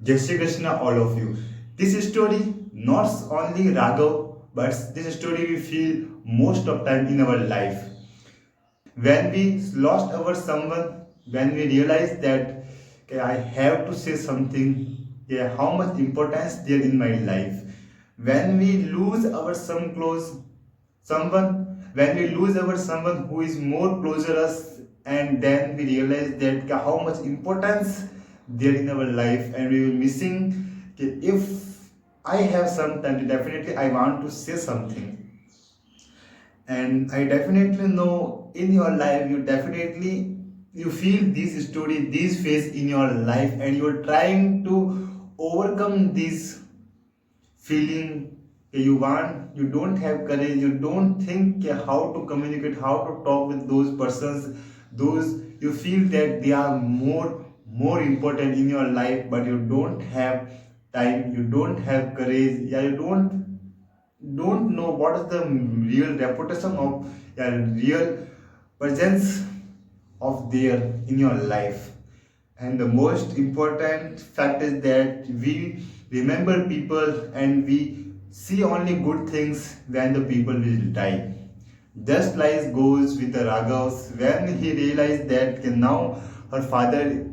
Jai Shri Krishna, all of you. This story, not only Raghav, but this story we feel most of time in our life. When we lost our someone, when we realize that okay, I have to say something, okay, how much importance there in my life. When we lose our some close someone, when we lose our someone who is more closer us, and then we realize that okay, how much importance there in our life, and we will missing. Okay, if I have some time, definitely I want to say something, and I definitely know in your life you definitely you feel this story, this phase in your life, and you're trying to overcome this feeling. You want, you don't have courage, you don't think how to communicate, how to talk with those persons, those you feel that they are more important in your life, but you don't have time, you don't have courage, yeah, you don't know what is the real reputation of, yeah, real presence of there in your life. And the most important fact is that we remember people and we see only good things when the people will die. Just like goes with the Raghavs when he realized that now her father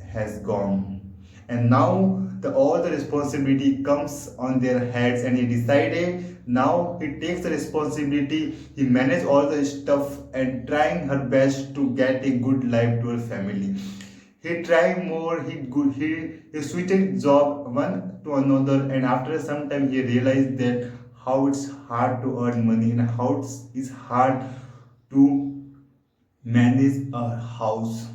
has gone, and now all the responsibility comes on their heads, and he decided now he takes the responsibility, he manage all the stuff and trying her best to get a good life to her family. He tried more, he switched job one to another, and after some time he realized that how it's hard to earn money and how it's hard to manage a house.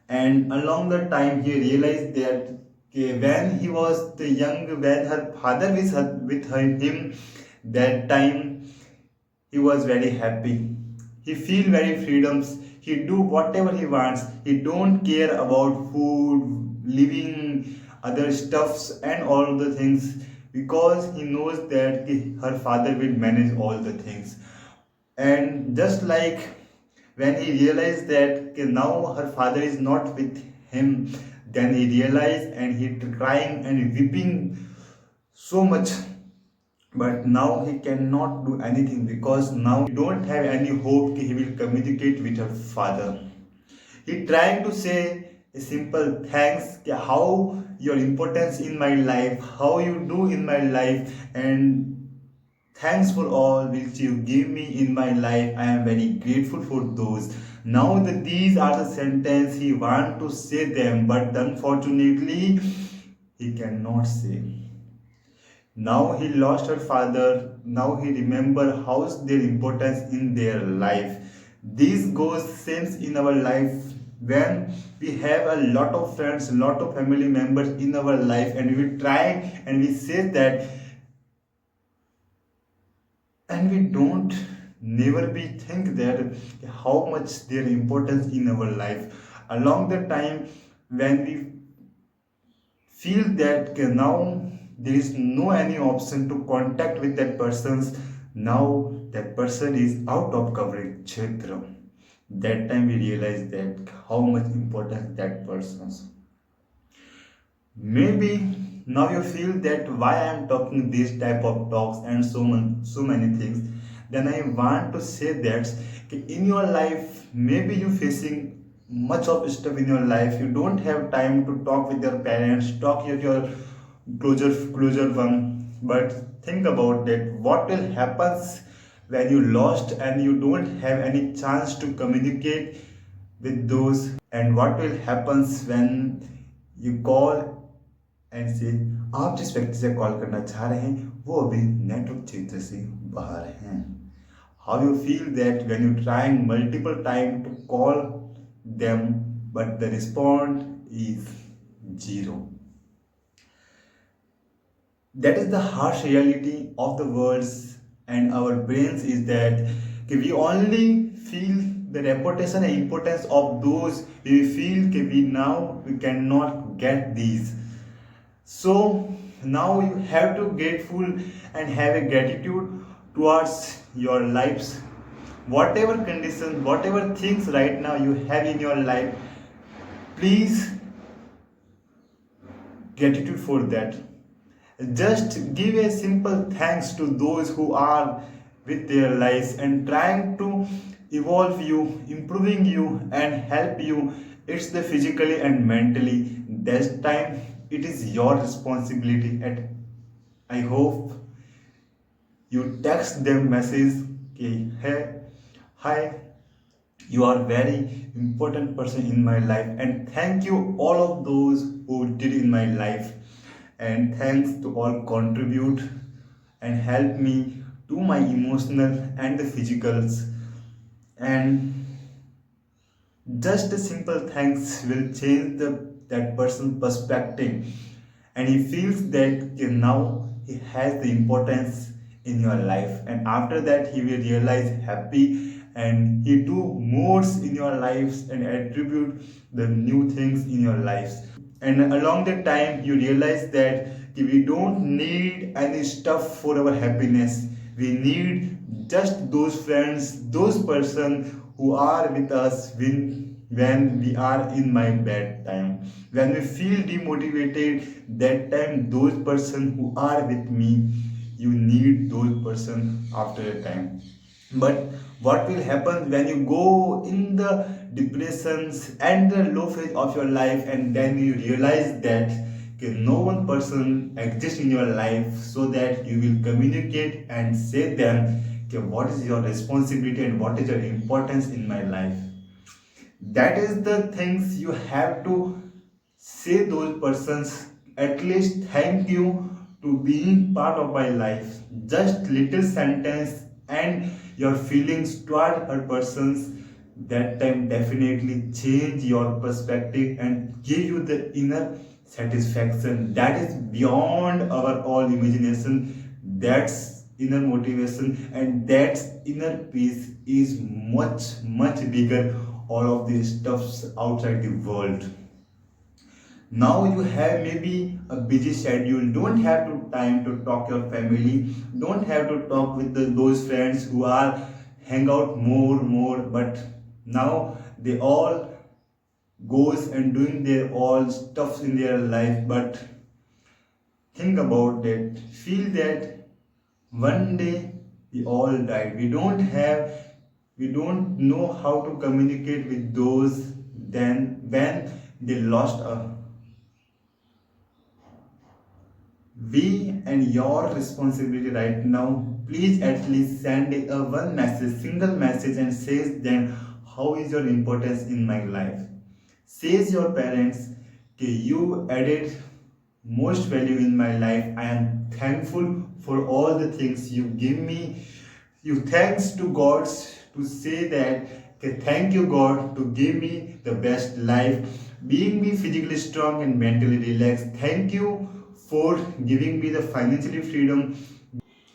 And along the time he realized that when he was the young, when her father was him, that time he was very happy, he feel very freedoms, he do whatever he wants, he don't care about food, living, other stuffs and all the things, because he knows that her father will manage all the things. And just like when he realized that okay, now her father is not with him, then he realized and he crying and weeping so much. But now he cannot do anything because now he don't have any hope he will communicate with her father. He trying to say a simple thanks, how your importance in my life, how you do in my life, and thanks for all which you give me in my life. I am very grateful for those. Now that these are the sentence he want to say them, but unfortunately he cannot say. Now he lost her father. Now he remember how's their importance in their life. This goes same in our life when we have a lot of friends, a lot of family members in our life, and we try and we say that, and we don't never be think that how much their importance in our life. Along the time when we feel that okay, now there is no any option to contact with that persons, now that person is out of coverage kshetra, that time we realize that how much important that person's. Maybe now you feel that why I am talking these type of talks and so many things. Then I want to say that in your life, maybe you facing much of stuff in your life. You don't have time to talk with your parents, talk with your closer one. But think about that. What will happen when you lost and you don't have any chance to communicate with those, and what will happen when you call and से आप जिस व्यक्ति से call करना चाह रहे हैं वो अभी नेटवर्क क्षेत्र से बाहर हैं. How you feel that when you trying multiple time to call them but the respond is zero. That is the harsh reality of the words and our brains is that we only feel the reputation and importance of those we feel we now we cannot get these. So now you have to grateful and have a gratitude towards your lives, whatever conditions, whatever things right now you have in your life. Please gratitude for that. Just give a simple thanks to those who are with their lives and trying to evolve you, improving you, and help you. It's the physically and mentally. This time it is your responsibility. And I hope you text them message, okay, hey, hi, you are very important person in my life, and thank you all of those who did in my life, and thanks to all contribute and help me to my emotional and the physicals. And just a simple thanks will change that person's perspective, and he feels that okay, now he has the importance in your life, and after that he will realize happy, and he do more in your lives and attribute the new things in your lives. And along the time you realize that okay, we don't need any stuff for our happiness. We need just those friends, those person who are with us when we are in my bad time, when we feel demotivated. That time those person who are with me, you need those person after a time. But what will happen when you go in the depressions and the low phase of your life, and then you realize that okay, no one person exists in your life, so that you will communicate and say them okay, what is your responsibility and what is your importance in my life. That is the things you have to say those persons, at least thank you to being part of my life. Just little sentence and your feelings toward her persons, that time definitely change your perspective and give you the inner satisfaction that is beyond our all imagination. That's inner motivation, and that's inner peace is much bigger all of these stuffs outside the world. Now you have maybe a busy schedule, don't have to time to talk your family, don't have to talk with those friends who are hang out more, but now they all goes and doing their all stuffs in their life. But think about that, feel that one day we all died. We don't know how to communicate with those then when they lost a. We and your responsibility right now, please at least send a one message, single message, and says them how is your importance in my life. Says your parents, okay, you added most value in my life. I am thankful for all the things you give me. You thanks to God to say that okay, thank you God to give me the best life, being me physically strong and mentally relaxed. Thank you for giving me the financially freedom,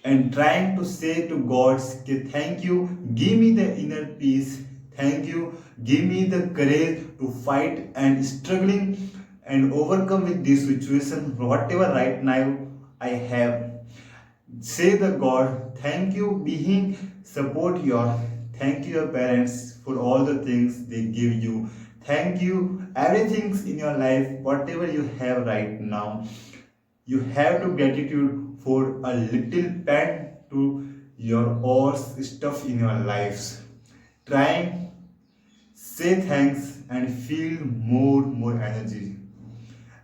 and trying to say to God, okay, thank you, give me the inner peace, thank you, give me the courage to fight and struggling and overcome with this situation, whatever right now I have. Say the God, thank you, being support your, thank you your parents for all the things they give you. Thank you, everything in your life, whatever you have right now. You have to gratitude for a little pen to your all stuff in your lives. Trying, say thanks and feel more energy.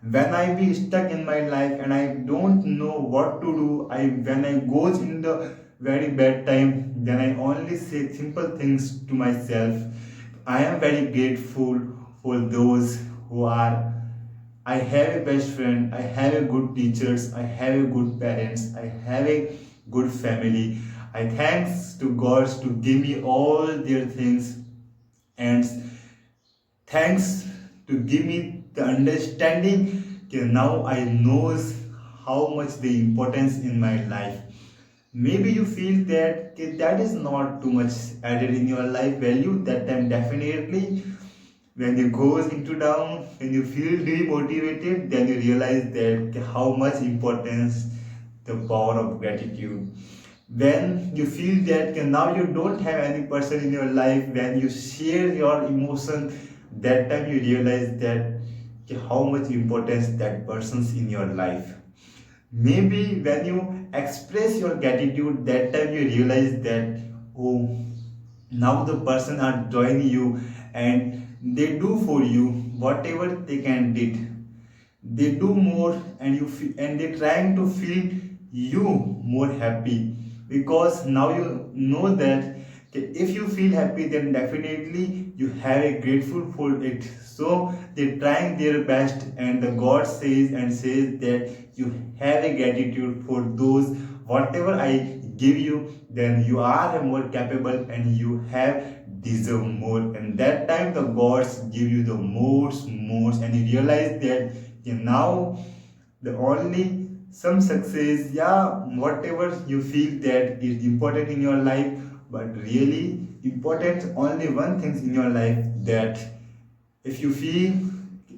When I be stuck in my life and I don't know what to do, I when I goes in the very bad time, then I only say simple things to myself. I am very grateful for those who are. I have a best friend, I have a good teachers, I have a good parents, I have a good family. I thanks to God to give me all their things, and thanks to give me the understanding. Okay, now I knows how much the importance in my life. Maybe you feel that okay, that is not too much added in your life value. That time definitely when you goes into down, when you feel demotivated, then you realize that okay, how much importance the power of gratitude. When you feel that okay, now you don't have any person in your life when you share your emotion, that time you realize that how much importance that person's in your life. Maybe when you express your gratitude, that time you realize that, oh, now the person are joining you and they do for you whatever they can did. They do more and and they're trying to feel you more happy, because now you know that if you feel happy, then definitely you have a grateful for it. So they're trying their best, and the God says that you have a gratitude for those whatever I give you, then you are more capable and you have deserve more. And that time the gods give you the most, and you realize that now the only some success, yeah, whatever you feel that is important in your life, but really important only one thing in your life, that if you feel,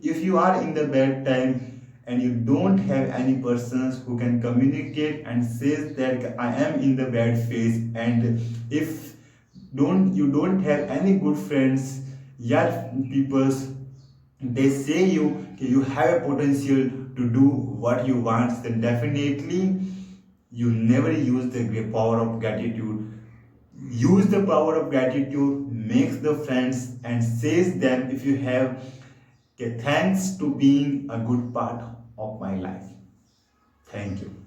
if you are in the bad time and you don't have any persons who can communicate and says that I am in the bad phase, and if don't have any good friends, yeah, peoples, they say you have a potential to do what you want, then definitely you never use the power of gratitude. Use the power of gratitude, makes the friends and says them, if you have, okay, thanks to being a good part of my life. Thank you.